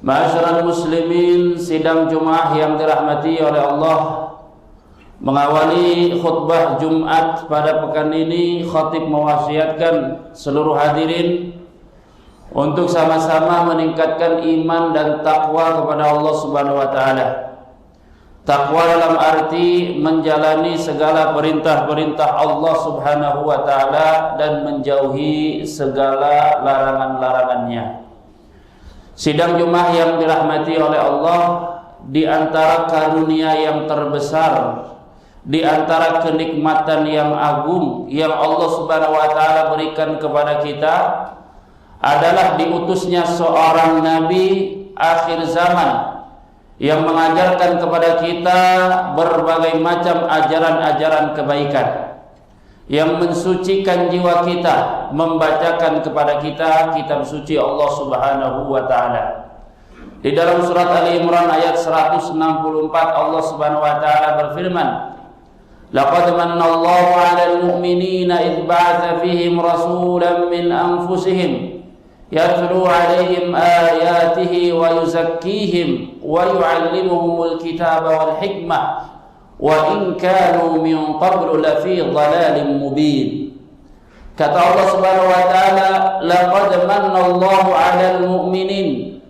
Ma'asyiral muslimin, sidang Jumat yang dirahmati oleh Allah. Mengawali khutbah Jumat pada pekan ini, khatib mewasiatkan seluruh hadirin untuk sama-sama meningkatkan iman dan takwa kepada Allah Subhanahu wa taala. Takwa dalam arti menjalani segala perintah-perintah Allah Subhanahu wa taala dan menjauhi segala larangan-larangannya. Sidang Jumat yang dirahmati oleh Allah, di antara karunia yang terbesar, di antara kenikmatan yang agung yang Allah Subhanahu wa taala berikan kepada kita adalah diutusnya seorang nabi akhir zaman yang mengajarkan kepada kita berbagai macam ajaran-ajaran kebaikan, yang mensucikan jiwa kita, membacakan kepada kita kitab suci Allah Subhanahu wa taala. Di dalam surat Ali Imran ayat 164 Allah Subhanahu wa taala berfirman, "Laqad manallahu 'alal mu'minina idh ba'atsa fihim rasulan min anfusihim yatlu 'alaihim ayatihi wa yuzakkihim wa yu'allimuhumul kitaba wal hikmah wa in kanu min qablu lafi dhalalin mubin." Kata Allah Subhanahu wa taala, "Laqad manallahu 'alal mu'minin."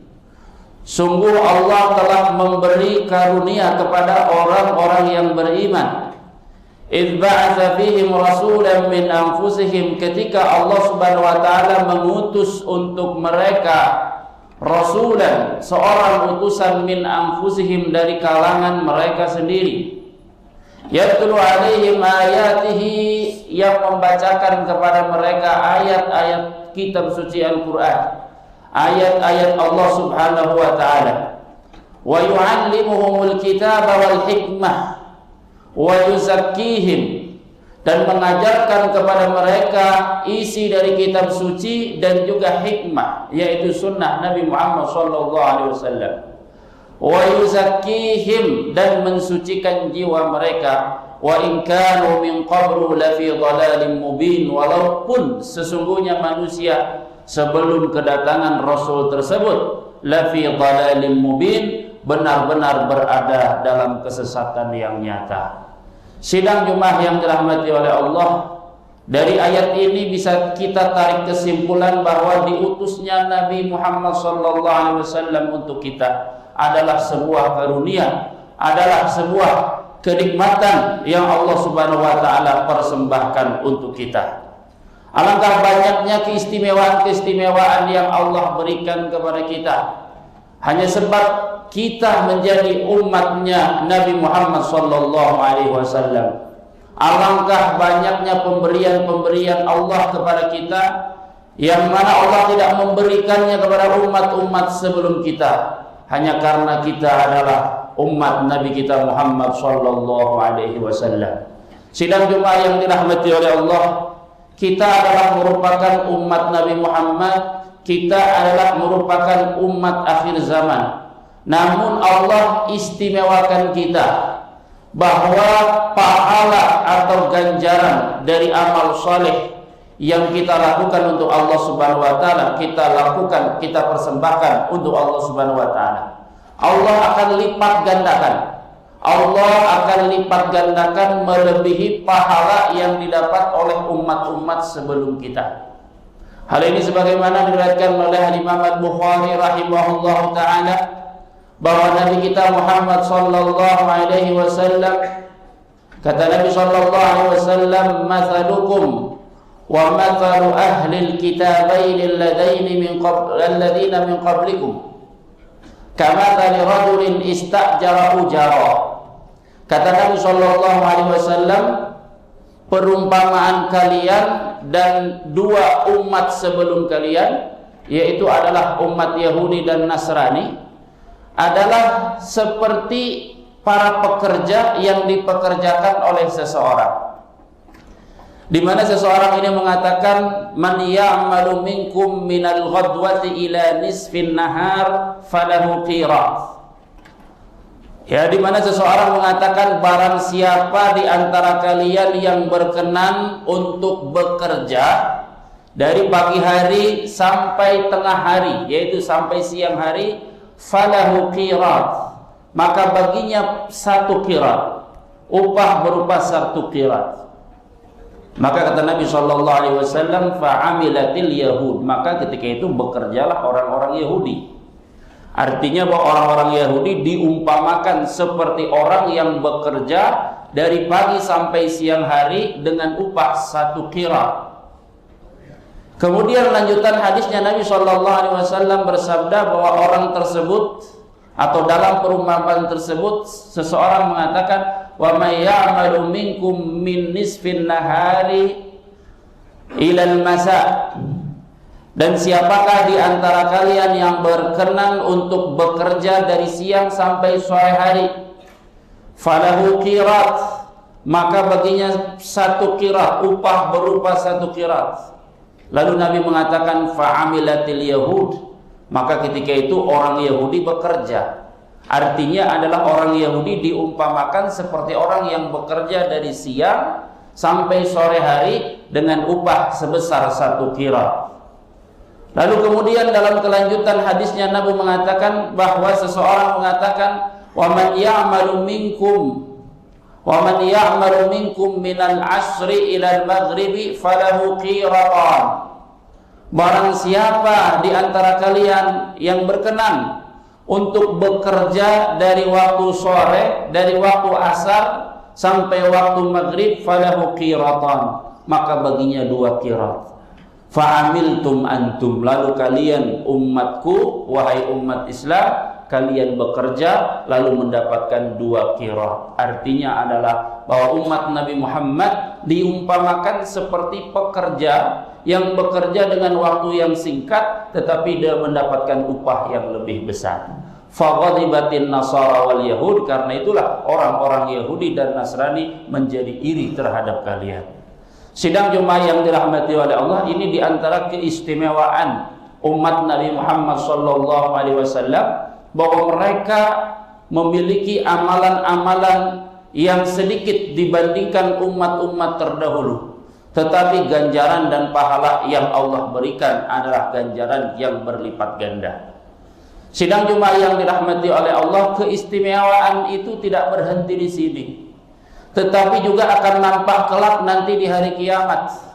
Sungguh Allah telah memberi karunia kepada orang-orang yang beriman. "Idz ba'atsa fihim rasulan min anfusihim." Ketika Allah Subhanahu wa taala mengutus untuk mereka rasulan, seorang utusan min anfusihim dari kalangan mereka sendiri. Yatlu alaihim ayatihi, yang membacakan kepada mereka ayat-ayat kitab suci Al-Quran, ayat-ayat Allah Subhanahu wa ta'ala. Wa yu'allimuhumul kitaba wal hikmah wa yuzakkihim, dan mengajarkan kepada mereka isi dari kitab suci dan juga hikmah, yaitu sunnah Nabi Muhammad SAW. Wa yuzakkihim, dan mensucikan jiwa mereka. Wa in kanu min qablu lafi dhalalin mubin, walaupun sesungguhnya manusia sebelum kedatangan Rasul tersebut lafi dhalalin mubin, benar-benar berada dalam kesesatan yang nyata. Sidang Jumat yang dirahmati oleh Allah, dari ayat ini bisa kita tarik kesimpulan bahwa diutusnya Nabi Muhammad SAW untuk kita adalah sebuah karunia, adalah sebuah kenikmatan yang Allah Subhanahu wa taala persembahkan untuk kita. Alangkah banyaknya keistimewaan-keistimewaan yang Allah berikan kepada kita hanya sebab kita menjadi umatnya Nabi Muhammad SAW. Alangkah banyaknya pemberian-pemberian Allah kepada kita yang mana Allah tidak memberikannya kepada umat-umat sebelum kita, hanya karena kita adalah umat Nabi kita Muhammad SAW. Sidang Jumat yang dirahmati oleh Allah, kita adalah merupakan umat Nabi Muhammad, kita adalah merupakan umat akhir zaman. Namun Allah istimewakan kita bahwa pahala atau ganjaran dari amal saleh yang kita lakukan untuk Allah Subhanahu wa taala, kita lakukan, kita persembahkan untuk Allah Subhanahu wa taala. Allah akan lipat gandakan. Allah akan lipat gandakan melebihi pahala yang didapat oleh umat-umat sebelum kita. Hal ini sebagaimana diriwayatkan oleh Imam Al-Bukhari rahimahullahu taala bahwa Nabi kita Muhammad sallallahu alaihi wasallam, kata Nabi sallallahu alaihi wasallam, "Mathalukum wa mathalu ahlil kitabaini alladhina min qablikum kamathali rajulin istajara ujara." Kata Nabi sallallahu alaihi wasallam, perumpamaan kalian dan dua umat sebelum kalian, yaitu adalah umat Yahudi dan Nasrani, adalah seperti para pekerja yang dipekerjakan oleh seseorang, di mana seseorang ini mengatakan, "Man ya'malu minkum minal ghadwati ila nisfin nahar falahu qirat." Ya, di mana seseorang mengatakan, barang siapa di antara kalian yang berkenan untuk bekerja dari pagi hari sampai tengah hari, yaitu sampai siang hari, falahu qirat, maka baginya 1 qirat, upah berupa 1 qirat. Maka kata Nabi sallallahu alaihi wasallam, fa'amilatil yahud, maka ketika itu bekerjalah orang-orang Yahudi. Artinya bahwa orang-orang Yahudi diumpamakan seperti orang yang bekerja dari pagi sampai siang hari dengan upah 1 qirat. Kemudian lanjutan hadisnya Nabi sallallahu alaihi wasallam bersabda bahwa orang tersebut atau dalam perumpamaan tersebut seseorang mengatakan, wa may ya'malu minkum min nisfin nahari ilal masa, dan siapakah di antara kalian yang berkenan untuk bekerja dari siang sampai sore hari, falahu qirat, maka baginya 1 qirat, upah berupa 1 qirat. Lalu Nabi mengatakan fa'amilatil yahud, maka ketika itu orang Yahudi bekerja. Artinya adalah orang Yahudi diumpamakan seperti orang yang bekerja dari siang sampai sore hari dengan upah sebesar 1 qirat. Lalu kemudian dalam kelanjutan hadisnya Nabi mengatakan bahwa seseorang mengatakan, wa man ya'malu minkum minal asri ilal maghribi falahu qiratan. Barang siapa di antara kalian yang berkenan untuk bekerja dari waktu sore, dari waktu asar sampai waktu maghrib, falahu qiratan, maka baginya 2 qirat. Fa'amiltum antum, lalu kalian umatku, wahai umat Islam, kalian bekerja lalu mendapatkan 2 qirat. Artinya adalah bahwa umat Nabi Muhammad diumpamakan seperti pekerja yang bekerja dengan waktu yang singkat tetapi dia mendapatkan upah yang lebih besar. Faghadibatin nasara wal yahud, karena itulah orang-orang Yahudi dan Nasrani menjadi iri terhadap kalian. Sidang jemaah yang dirahmati oleh Allah, ini diantara keistimewaan umat Nabi Muhammad sallallahu alaihi wasallam, bahwa mereka memiliki amalan-amalan yang sedikit dibandingkan umat-umat terdahulu, tetapi ganjaran dan pahala yang Allah berikan adalah ganjaran yang berlipat ganda. Sidang jemaah yang dirahmati oleh Allah, keistimewaan itu tidak berhenti di sini, tetapi juga akan nampak kelak nanti di hari kiamat.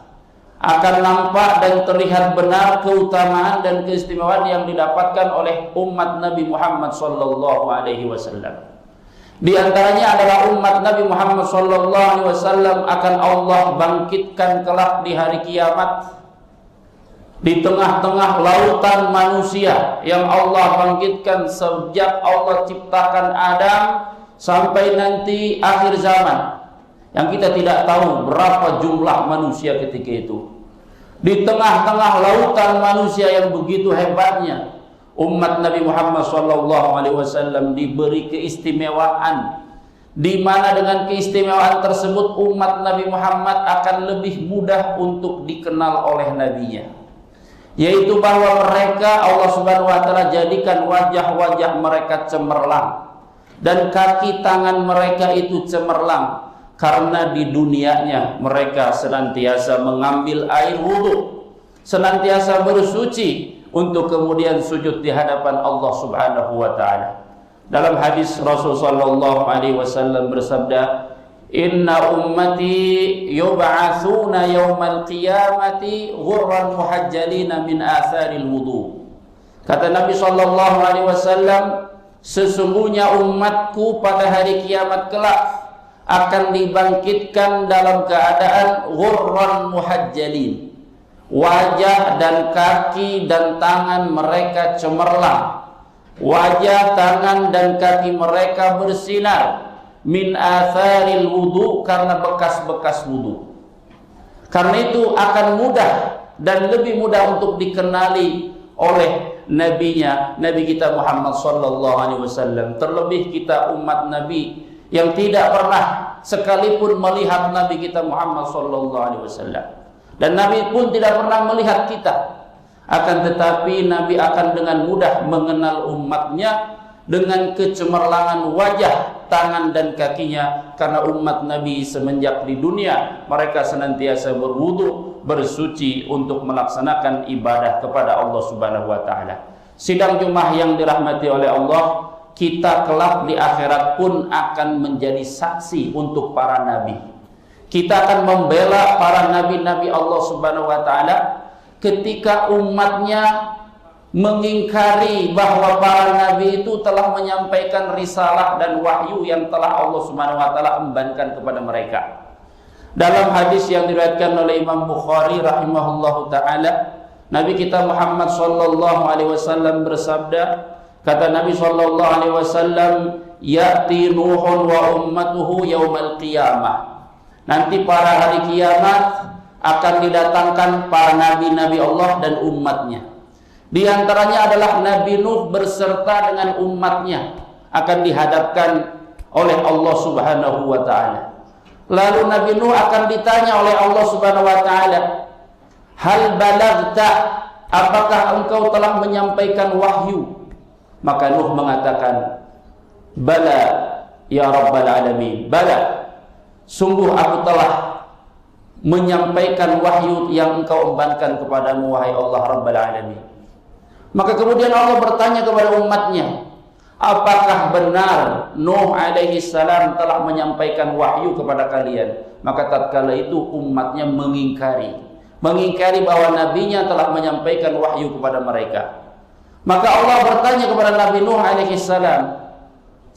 Akan nampak dan terlihat benar keutamaan dan keistimewaan yang didapatkan oleh umat Nabi Muhammad sallallahu alaihi wasallam. Di antaranya adalah umat Nabi Muhammad sallallahu alaihi wasallam akan Allah bangkitkan kelak di hari kiamat di tengah-tengah lautan manusia yang Allah bangkitkan sejak Allah ciptakan Adam sampai nanti akhir zaman, yang kita tidak tahu berapa jumlah manusia ketika itu. Di tengah-tengah lautan manusia yang begitu hebatnya, umat Nabi Muhammad SAW diberi keistimewaan, di mana dengan keistimewaan tersebut umat Nabi Muhammad akan lebih mudah untuk dikenal oleh nabinya, yaitu bahwa mereka Allah Subhanahu wa taala jadikan wajah-wajah mereka cemerlang dan kaki tangan mereka itu cemerlang, karena di dunianya mereka senantiasa mengambil air wudhu, senantiasa bersuci untuk kemudian sujud di hadapan Allah Subhanahu wa taala. Dalam hadis Rasul sallallahu alaihi wasallam bersabda, "Inna ummati yub'atsuna yaumal qiyamati ghurran muhajjalina min atharil wudu." Kata Nabi sallallahu alaihi wasallam, sesungguhnya umatku pada hari kiamat kelak akan dibangkitkan dalam keadaan ghurran muhajjalin, wajah dan kaki dan tangan mereka cemerlang, wajah, tangan dan kaki mereka bersinar, min atharil wudu, karena bekas-bekas wudu. Karena itu akan mudah dan lebih mudah untuk dikenali oleh nabinya, Nabi kita Muhammad sallallahu alaihi wasallam. Terlebih kita umat Nabi yang tidak pernah sekalipun melihat Nabi kita Muhammad sallallahu alaihi wasallam, dan Nabi pun tidak pernah melihat kita. Akan tetapi Nabi akan dengan mudah mengenal umatnya dengan kecemerlangan wajah, tangan dan kakinya, karena umat Nabi semenjak di dunia mereka senantiasa berwudu, bersuci untuk melaksanakan ibadah kepada Allah Subhanahu wa taala. sidang Jumat yang dirahmati oleh Allah, kita kelak di akhirat pun akan menjadi saksi untuk para nabi. Kita akan membela para nabi-nabi Allah Subhanahu wa taala ketika umatnya mengingkari bahwa para nabi itu telah menyampaikan risalah dan wahyu yang telah Allah Subhanahu wa taala embankan kepada mereka. Dalam hadis yang diriwayatkan oleh Imam Bukhari rahimahullahu taala, Nabi kita Muhammad sallallahu alaihi wasallam bersabda, kata Nabi sallallahu alaihi wasallam, "Ya'ti Nuhun wa ummatuhu yaumal qiyamah." Nanti pada hari kiamat akan didatangkan para nabi-nabi Allah dan umatnya. Di antaranya adalah Nabi Nuh berserta dengan umatnya akan dihadapkan oleh Allah Subhanahu wa taala. Lalu Nabi Nuh akan ditanya oleh Allah Subhanahu wa taala, "Hal balagta? Apakah engkau telah menyampaikan wahyu?" Maka Nuh mengatakan, "Bala ya Rabbal alamin." Bala, sungguh aku telah menyampaikan wahyu yang engkau embankan kepadamu wahai Allah Rabbal alamin. Maka kemudian Allah bertanya kepada umatnya, apakah benar Nuh alaihi salam telah menyampaikan wahyu kepada kalian? Maka tatkala itu umatnya mengingkari bahwa nabinya telah menyampaikan wahyu kepada mereka. Maka Allah bertanya kepada Nabi Nuh alaihi salam,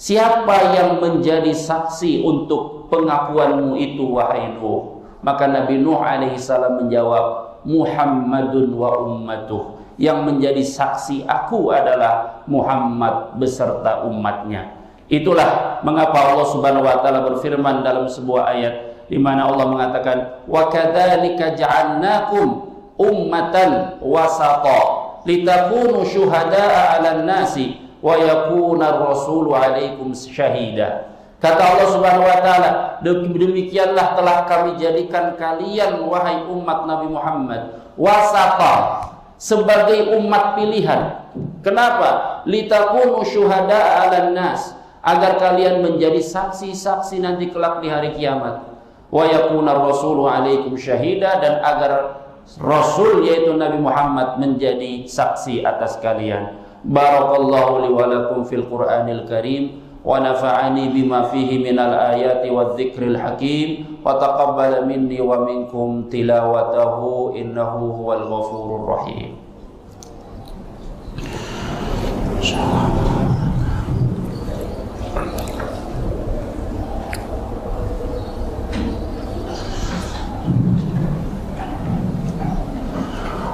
siapa yang menjadi saksi untuk pengakuanmu itu wahai Nuh? Maka Nabi Nuh alaihi salam menjawab, Muhammadun wa ummatuh. Yang menjadi saksi aku adalah Muhammad beserta umatnya. Itulah mengapa Allah Subhanahu wa taala berfirman dalam sebuah ayat di mana Allah mengatakan, wa kadzalika ja'alnakum ummatan wasata litakunu syuhada'a 'alan nasi wa yakuna ar-rasulu 'alaikum syahida. Kata Allah Subhanahu wa taala, demikianlah telah kami jadikan kalian wahai umat Nabi Muhammad wasata, sebagai umat pilihan. Kenapa? Litakunu syuhada'a 'alan nas, agar kalian menjadi saksi-saksi nanti kelak di hari kiamat. Wa yakuna ar-rasulu 'alaikum syahida, dan agar Rasul yaitu Nabi Muhammad menjadi saksi atas kalian. Barakallahu li wa lakum fil Qur'anil Karim wa nafa'ani bima fihi minal ayati wadh-dhikril hakim wa taqabbala minni wa minkum tilawatahu innahu huwal ghafurur rahim.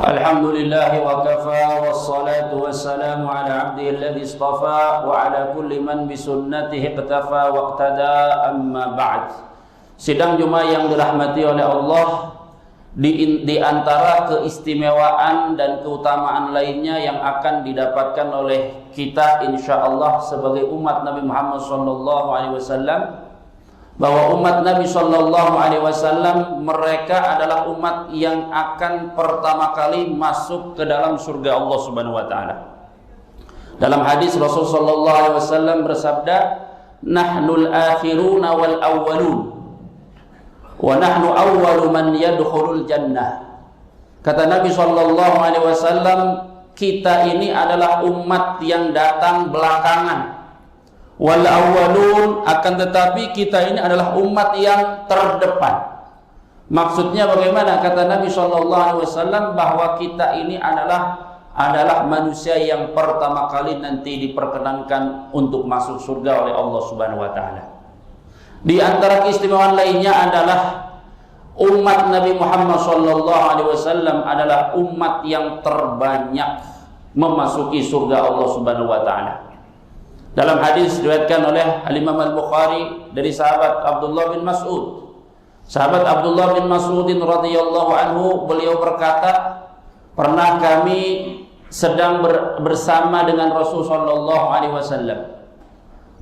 Alhamdulillah wa kafa wassalatu wassalamu ala abdihi alladhi istafa wa ala kulli man bisunnatihi iqtafa wa iqtada, amma ba'd. Sidang Jumat yang dirahmati oleh Allah, di antara keistimewaan dan keutamaan lainnya yang akan didapatkan oleh kita insyaallah sebagai umat Nabi Muhammad sallallahu alaihi wasallam, bahwa umat Nabi sallallahu alaihi wasallam mereka adalah umat yang akan pertama kali masuk ke dalam surga Allah Subhanahu wa taala. Dalam hadis Rasul sallallahu alaihi wasallam bersabda, "Nahnul akhiruna wal awwalun wa nahnu awwalu man yadkhulul jannah." Kata Nabi sallallahu alaihi wasallam, kita ini adalah umat yang datang belakangan. Wal awwalun, akan tetapi kita ini adalah umat yang terdepan. Maksudnya bagaimana? Kata Nabi sallallahu alaihi wasallam bahwa kita ini adalah manusia yang pertama kali nanti diperkenankan untuk masuk surga oleh Allah Subhanahu wa taala. Di antara keistimewaan lainnya adalah umat Nabi Muhammad sallallahu alaihi wasallam adalah umat yang terbanyak memasuki surga Allah Subhanahu wa taala. Dalam hadis diriwayatkan oleh Al-Imam Al-Bukhari dari sahabat Abdullah bin Mas'ud. Sahabat Abdullah bin Mas'udin radhiyallahu anhu, beliau berkata, pernah kami sedang bersama dengan Rasul sallallahu alaihi wasallam.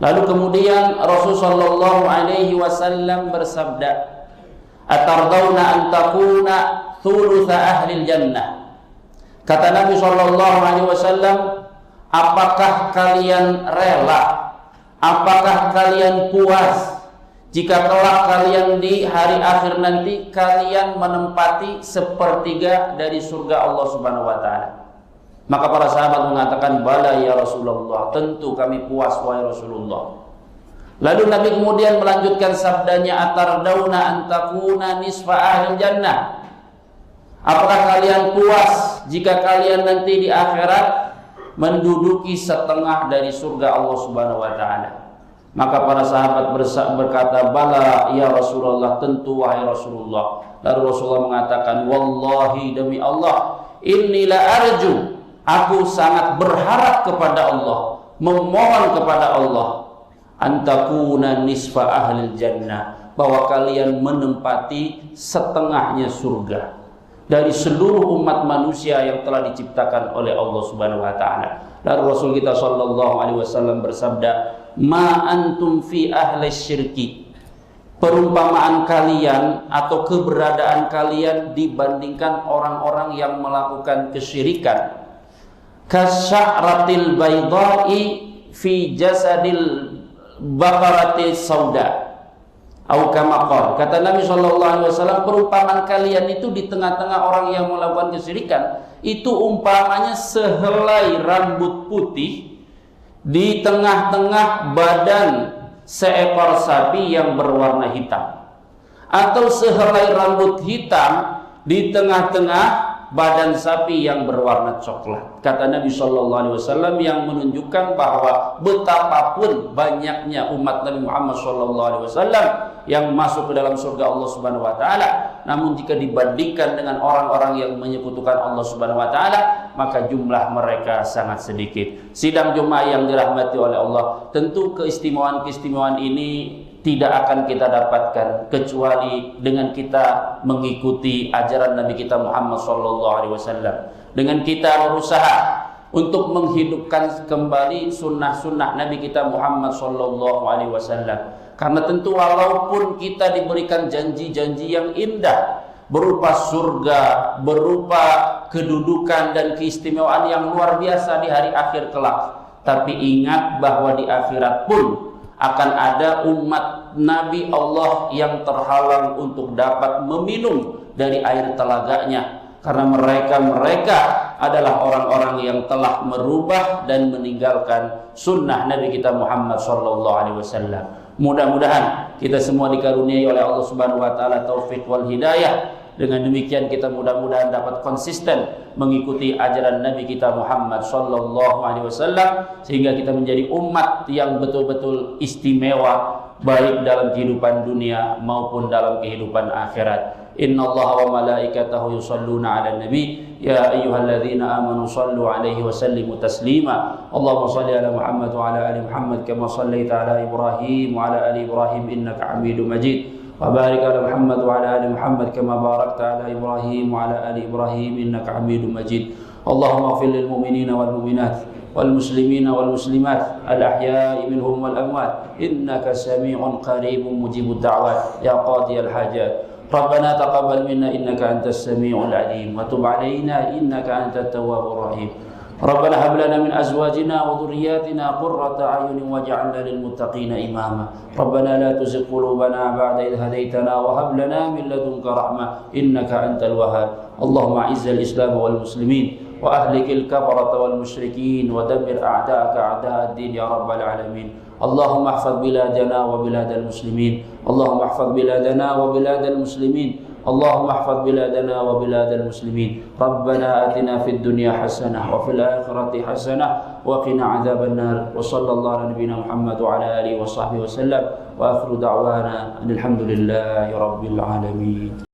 Lalu kemudian Rasul sallallahu alaihi wasallam bersabda, "Atardawna an takuna thulutsa ahlil jannah." Kata Nabi sallallahu alaihi wasallam, apakah kalian rela, apakah kalian puas jika kelak kalian di hari akhir nanti kalian menempati sepertiga dari surga Allah Subhanahu wa taala? Maka para sahabat mengatakan, bala ya Rasulullah, tentu kami puas wahai Rasulullah. Lalu Nabi kemudian melanjutkan sabdanya, atardauna antakuna nisfa ahlil jannah. Apakah kalian puas jika kalian nanti di akhirat menduduki setengah dari surga Allah Subhanahu wa taala? Maka para sahabat berkata, bala ya Rasulullah, tentu wahai Rasulullah. Lalu Rasulullah mengatakan, wallahi demi Allah, inni la arju, aku sangat berharap kepada Allah, memohon kepada Allah, antakuna nisfa ahlil jannah, bahwa kalian menempati setengahnya surga dari seluruh umat manusia yang telah diciptakan oleh Allah Subhanahu wa taala. Lalu Rasul kita sallallahu alaihi wasallam bersabda, ma antum fi ahli syirki, perumpamaan kalian atau keberadaan kalian dibandingkan orang-orang yang melakukan kesyirikan, kasya'ratil baydai fi jasadil baqarati sauda, au kama qala. Kata Nabi sallallahu alaihi wasallam, perumpamaan kalian itu di tengah-tengah orang yang melakukan kesyirikan itu umpamanya sehelai rambut putih di tengah-tengah badan seekor sapi yang berwarna hitam, atau sehelai rambut hitam di tengah-tengah badan sapi yang berwarna coklat. Kata Nabi sallallahu alaihi wasallam yang menunjukkan bahwa betapapun banyaknya umat Nabi Muhammad sallallahu alaihi wasallam yang masuk ke dalam surga Allah Subhanahu wa taala, namun jika dibandingkan dengan orang-orang yang menyekutukan Allah Subhanahu wa taala, maka jumlah mereka sangat sedikit. Sidang Jumat yang dirahmati oleh Allah, tentu keistimewaan-keistimewaan ini tidak akan kita dapatkan kecuali dengan kita mengikuti ajaran Nabi kita Muhammad SAW. Dengan kita berusaha untuk menghidupkan kembali sunnah-sunnah Nabi kita Muhammad SAW. Karena tentu walaupun kita diberikan janji-janji yang indah berupa surga, berupa kedudukan dan keistimewaan yang luar biasa di hari akhir kelak, tapi ingat bahwa di akhirat pun akan ada umat Nabi Allah yang terhalang untuk dapat meminum dari air telaganya, karena mereka adalah orang-orang yang telah merubah dan meninggalkan sunnah Nabi kita Muhammad SAW. Mudah-mudahan kita semua dikaruniai oleh Allah Subhanahu wa taala taufik wal hidayah. Dengan demikian kita mudah-mudahan dapat konsisten mengikuti ajaran Nabi kita Muhammad SAW, sehingga kita menjadi umat yang betul-betul istimewa baik dalam kehidupan dunia maupun dalam kehidupan akhirat. Innallaha wa malaikatahu yusalluna 'alan nabi ya ayyuhalladzina amanu sallu 'alaihi wa sallimu taslima. Allahumma shalli 'ala Muhammad wa 'ala ali Muhammad kama shallaita 'ala Ibrahim wa 'ala ali Ibrahim innaka Hamidum Majid. وبارك على محمد وعلى آل محمد كما باركت على إبراهيم وعلى آل إبراهيم إنك حميد مجيد. اللهم اغفر للمؤمنين والمؤمنات والمسلمين والمسلمات الأحياء منهم والأموات إنك سميع قريب مجيب الدعوات يا قاضي الحاجات. ربنا تقبل منا إنك أنت السميع العليم وتب علينا إنك أنت التواب الرحيم. ربنا هب لنا من أزواجنا وذرياتنا قرة أعين واجعلنا للمتقين إماما. ربنا لا تزغ قلوبنا بعد إذ هديتنا وهب لنا من لدنك رحمة إنك أنت الوهاب. اللهم أعز الإسلام والمسلمين وأهلك الكفرة والمشركين ودمر أعداءك أعداء الدين يا رب العالمين. اللهم احفظ بلادنا وبلاد المسلمين. اللهم احفظ بلادنا وبلاد المسلمين. اللهم احفظ بلادنا وبلاد المسلمين. ربنا آتنا في الدنيا حسنة وفي الآخرة حسنة وقنا عذاب النار. وصلى الله على نبينا محمد وعلى آله وصحبه وسلم وآخر دعوانا أن الحمد لله رب العالمين.